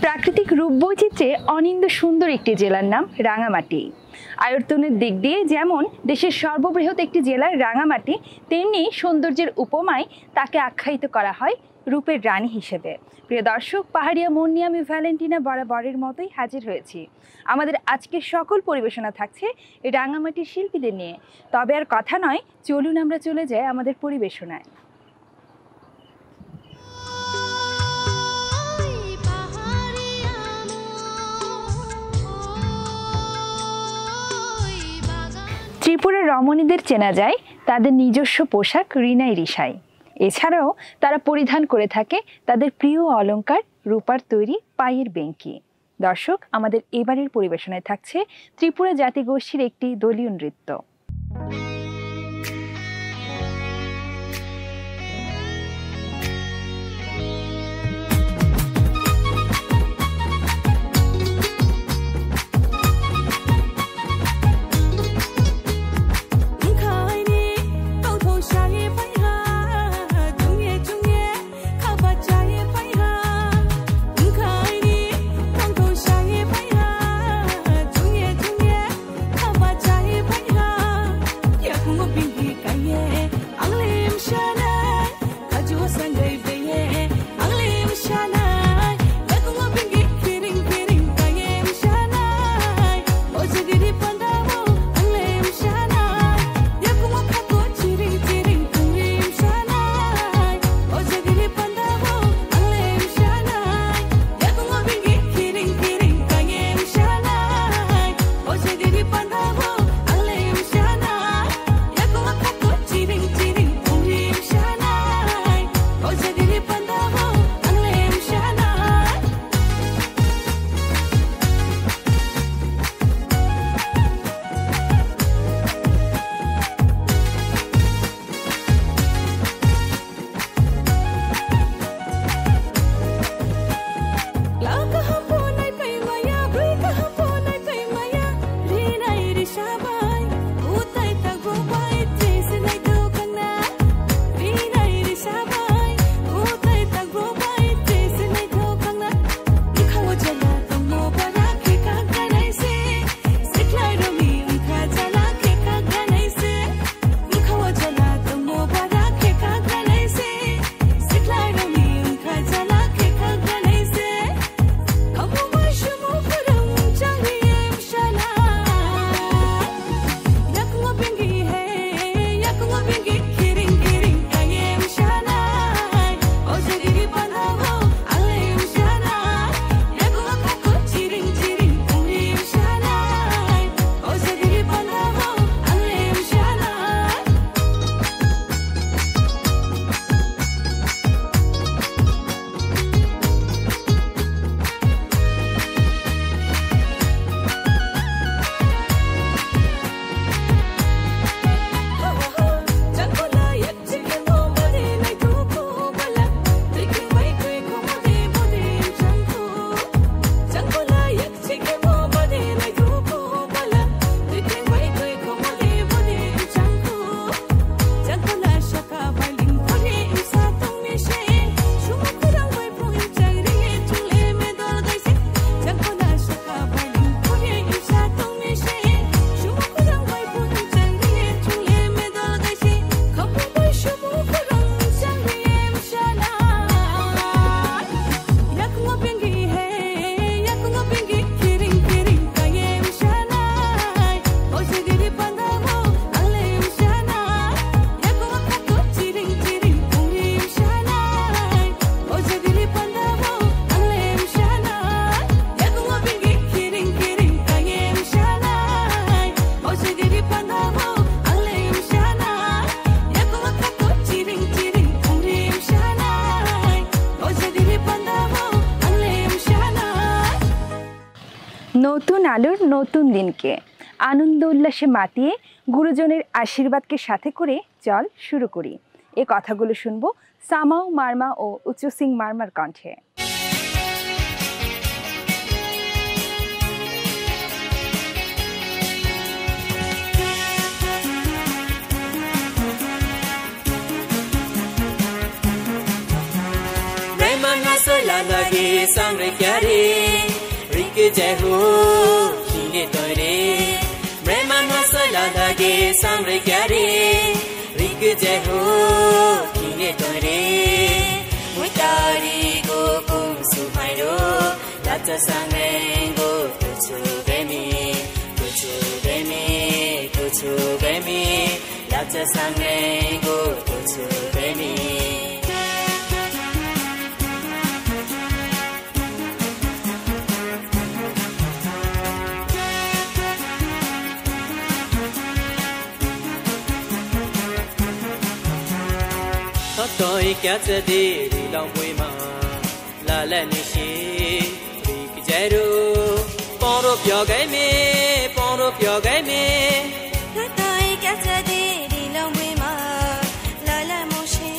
প্রাকৃতিক রূপ বৈচিত্র্যে অনিন্দ্য সুন্দর একটি জেলার নাম রাঙামাটি। আয়তনের দিক দিয়ে যেমন দেশের সর্ববৃহৎ একটি জেলার রাঙামাটি, তেমনি সৌন্দর্যের উপমায় তাকে আখ্যায়িত করা হয় রূপের রানী হিসেবে। প্রিয় দর্শক, পাহাড়িয়া মন নিয়ে আমি ভ্যালেন্টিনা বরাবরের মতোই হাজির হয়েছি। আমাদের আজকের সকল পরিবেশনা থাকছে রাঙামাটির শিল্পীদের নিয়ে। তবে আর কথা নয়, চলুন আমরা চলে যাই আমাদের পরিবেশনায়। ত্রিপুরার রমণীদের চেনা যায় তাদের নিজস্ব পোশাক রিনাই রিসাই। এছাড়াও তারা পরিধান করে থাকে তাদের প্রিয় অলংকার রূপার তৈরি পায়ের বেঙ্কি। দর্শক, আমাদের এবারের পরিবেশনায় থাকছে ত্রিপুরা জাতিগোষ্ঠীর একটি দলীয় নৃত্য। নতুন আলোর নতুন দিনকে আনন্দ উল্লাসে মাতিয়ে গুরুজনের আশীর্বাদকে সাথে করে চল শুরু করি। এই কথাগুলো শুনবো সামাও মার্মা ও উচ্চ সিং মার্মার কণ্ঠে। Lagi sang re kyare जय हो किने तोरे ब्रह्मांड सला लगे सांग्रे क्यारे रिक जय हो किने तोरे मुतारी गो कुम सुहाइरो लाचा सांगे गो कुछु बेमी लाचा सांगे गो कुछु बेमी Tôi kéo ra đi lòng vui mà là lên đi xí đi cái trái ru bông rộp gió gai mê tôi kéo ra đi lòng vui mà là lên một xí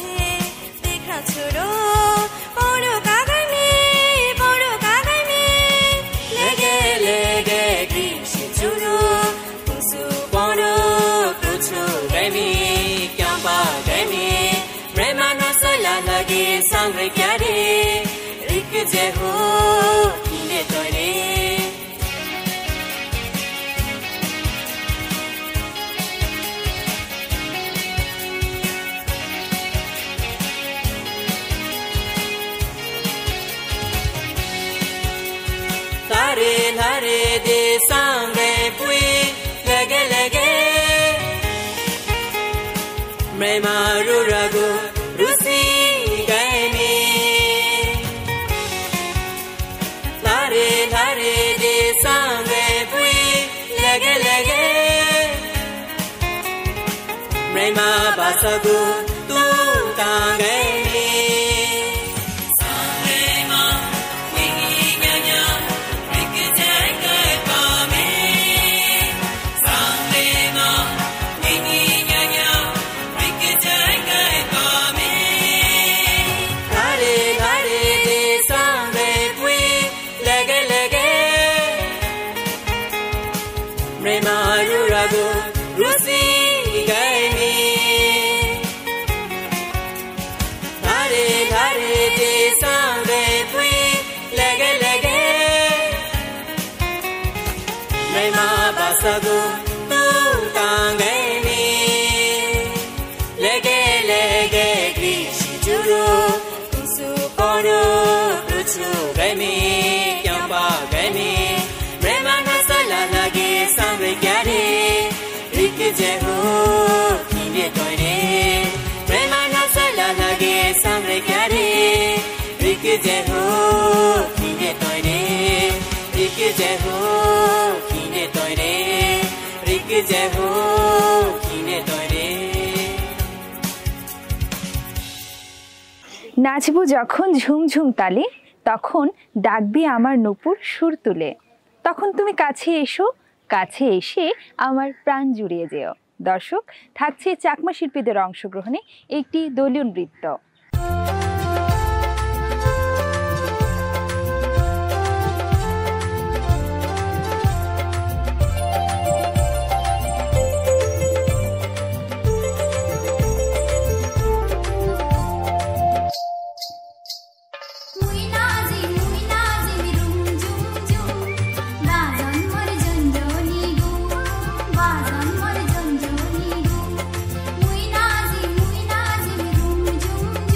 đi khát sữa ru bông rộp cá gai mê lê ghê đi xí chú ru cùng su bông rộp rú chú gai mê kям ba gai mê लगे सांग्रे क्यारे रिक जय हो किने तोरे तारे लारे दे सांग्रे पुई लगे मैं मारू रगो रुसी लारे दे सांगे पुई लगे प्रेमा बासगु तू तांगे Sagu tu tangai mi lege grisi juro kusu poro ruchu gai mi kyamba gai mi brahmana sala lage sangre kyare rik jai ho kine toire brahmana sala lage sangre kyare rik jai ho kine toire rik jai ho kine toire जय हो किने तोरे নাচবো যখন ঝুমঝুম তালে তখন ডাকবে আমার নূপুর সুর তুলে তখন তুমি কাছে এসে আমার প্রাণ জুড়িয়ে যেও দর্শক থাকছে চাকমা শিল্পীদের অংশগ্রহণে একটি দলীয় নৃত্য Zoom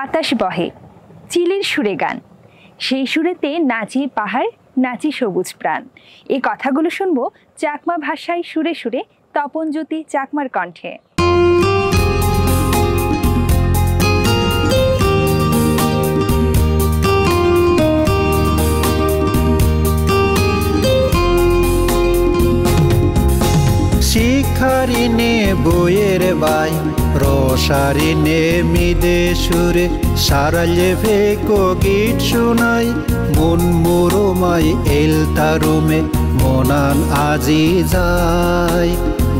বাতাস বহে, চিলির সুরে গান, সেই সুরেতে নাচি পাহাড়, নাচি সবুজ প্রাণ। এই কথাগুলো শুনবো চাকমা ভাষায় সুরে সুরে তপনজ্যোতি চাকমার কণ্ঠে। শিখারিনে বইয়ের বাই রসারিনে মিদে সুরে সারালে ভেকো গীত শোনাই মন মোরমাই এল তারুমে মনান আজি যায়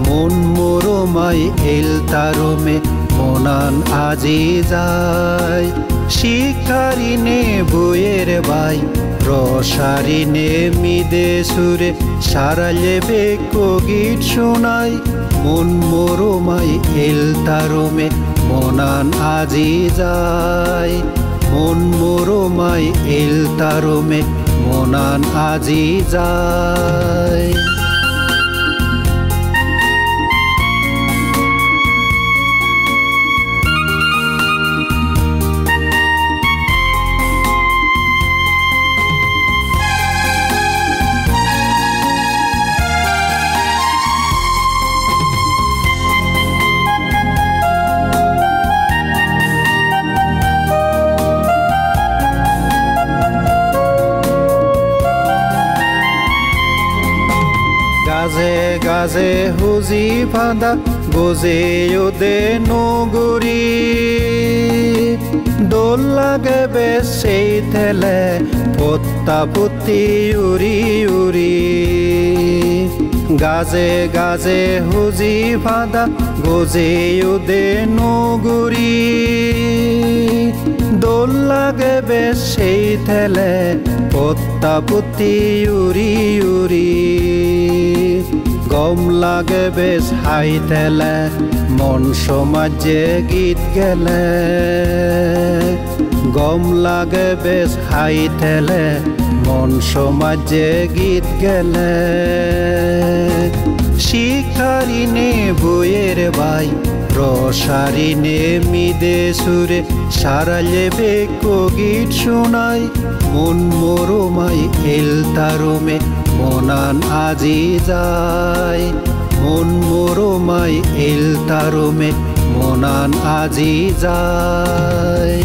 মন মোরমাই এল তারুমে মনান আজি যায় শিখারিনে বইয়ের বাই রসারিনে মিদে সুরে সারালে বেকো গীত শোনাই মন মোরমাই এল তারুমে মনান আজি যায় মন মোরমাই এল তারুমে মনান আজি যায়। গাজে গাজে হুজি ফাঁদা গোজে ওদে নগরী দোল লাগে বেশ সেই থেলে পত্তা পুত্তি উড়ি উড়ি গাজে গাজে হুজি ফাঁদা গোজে ওদে নগরী দোল লাগে বেশ সেই থেলে পত্তা পুত্তি উড়ি উড়ি গম লাগে বেশ হাই তেলে মন সমাজে গীত গেলে গম লাগে বেশ হাই তেলে মন সমাজে গীত গেলে শিখারিনে বইয়ের বাই রসারিনে মিদে সুরে সারালে বেকো গীত শোনাই মন মোরমাই এল তারুমে মনান আজি যায় মন মোরমাই এল তারুমে মনান আজি যায়।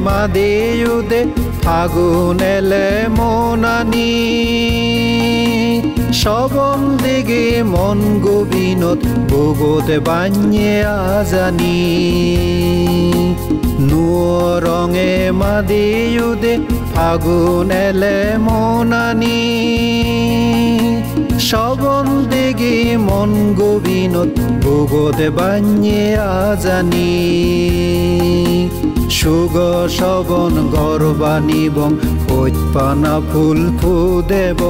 মাদিউদে ফাগুন এলে মনানি সবম দিগে মন গোবিনত ভোগতে বান্যে আজানি নুয় রঙে মাদিউদে ফাগুন এলে মনানি সবম দিগে মন গোবিনত ভোগতে বান্যে আজানি সুগ শবন গর্বানিবং পৈপানা ফুল ফুদেব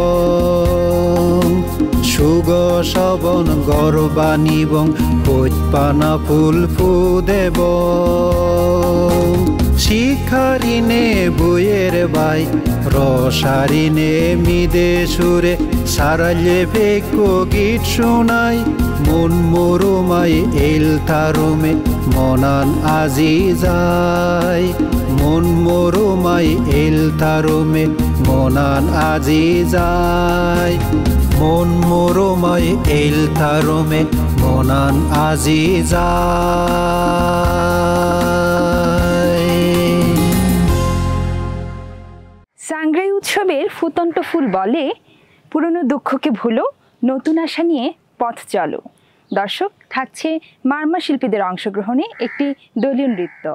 সুগ শবন গর্বানিবং পৈপানা ফুল ফুদেব শিখারিনে বইয়ের বাই রসারিনে মিদে সুরে সারালে বেকো গীত শোনাই মন মোরমাই এল তারুমে মনান আজি যায় মন মোরমাই এল তারুমে মনান আজি যায় মন মোরমাই এল তারুমে মনান আজি যায়। সাংগ্রাই উৎসবের ফুটন্ত ফুল বলে পুরনো দুঃখকে ভুলো, নতুন আশা নিয়ে পথ চলো। দর্শক, থাকছে মারমা শিল্পীদের অংশগ্রহণে একটি দলীয় নৃত্য।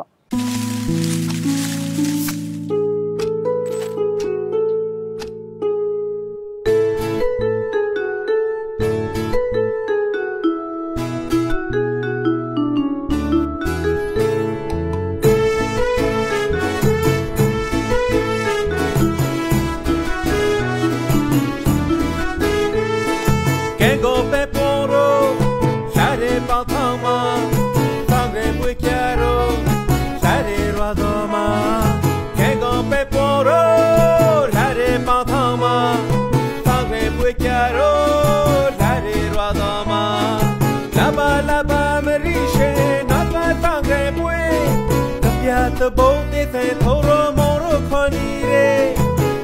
te thoro moro khani re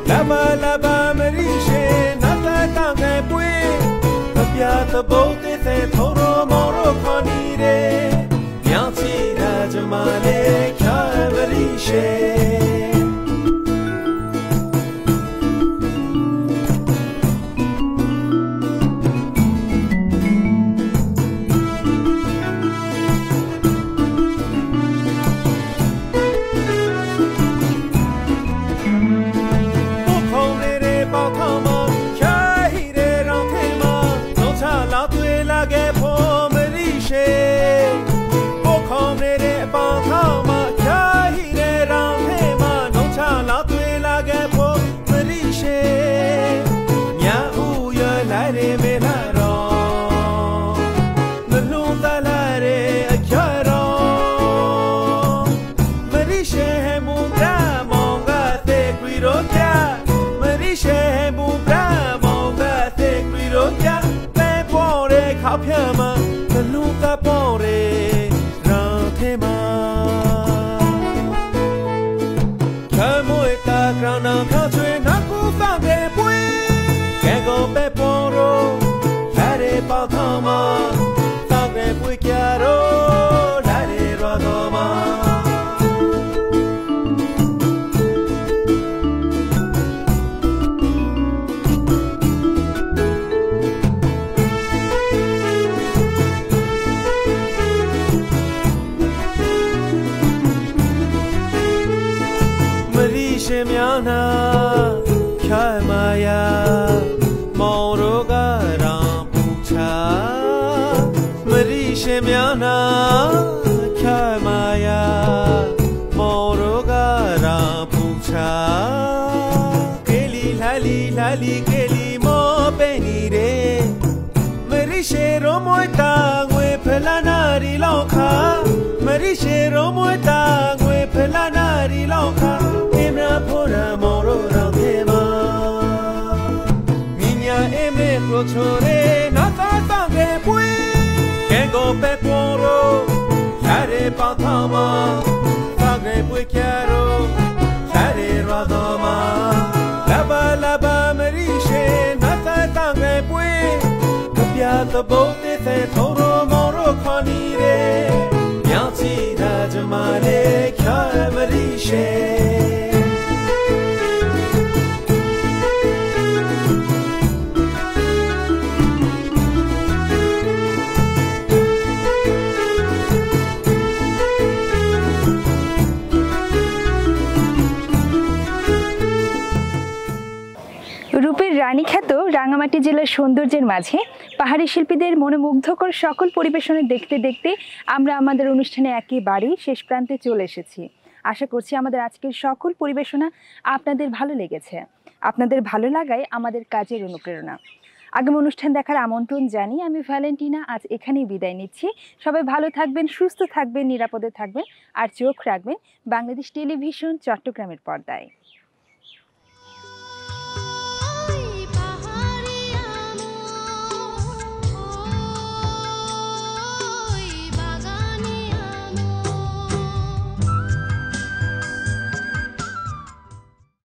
laba laba marishe nata tangai pui kapya tabo te thoro moro khani re nyangchi rajmale kya marishe Chore nata tange pui kengo pe poro sare pathama tange pui kyaro sare radama laba laba marishe nata tange pui kapya tabo te thoro moro khani re nyangchi rajmale kya marishe রূপের রানী খ্যাত রাঙামাটি জেলার সৌন্দর্যের মাঝে পাহাড়ি শিল্পীদের মনোমুগ্ধকর সকল পরিবেশনা দেখতে দেখতে আমরা আমাদের অনুষ্ঠানে একেবারেই শেষ প্রান্তে চলে এসেছি। আশা করছি আমাদের আজকের সকল পরিবেশনা আপনাদের ভালো লেগেছে। আপনাদের ভালো লাগাই আমাদের কাজের অনুপ্রেরণা। আগামী অনুষ্ঠান দেখার আমন্ত্রণ জানিয়ে আমি ভ্যালেন্টিনা আজ এখানেই বিদায় নিচ্ছি। সবাই ভালো থাকবেন, সুস্থ থাকবেন, নিরাপদে থাকবেন আর চোখ রাখবেন বাংলাদেশ টেলিভিশন চট্টগ্রামের পর্দায়।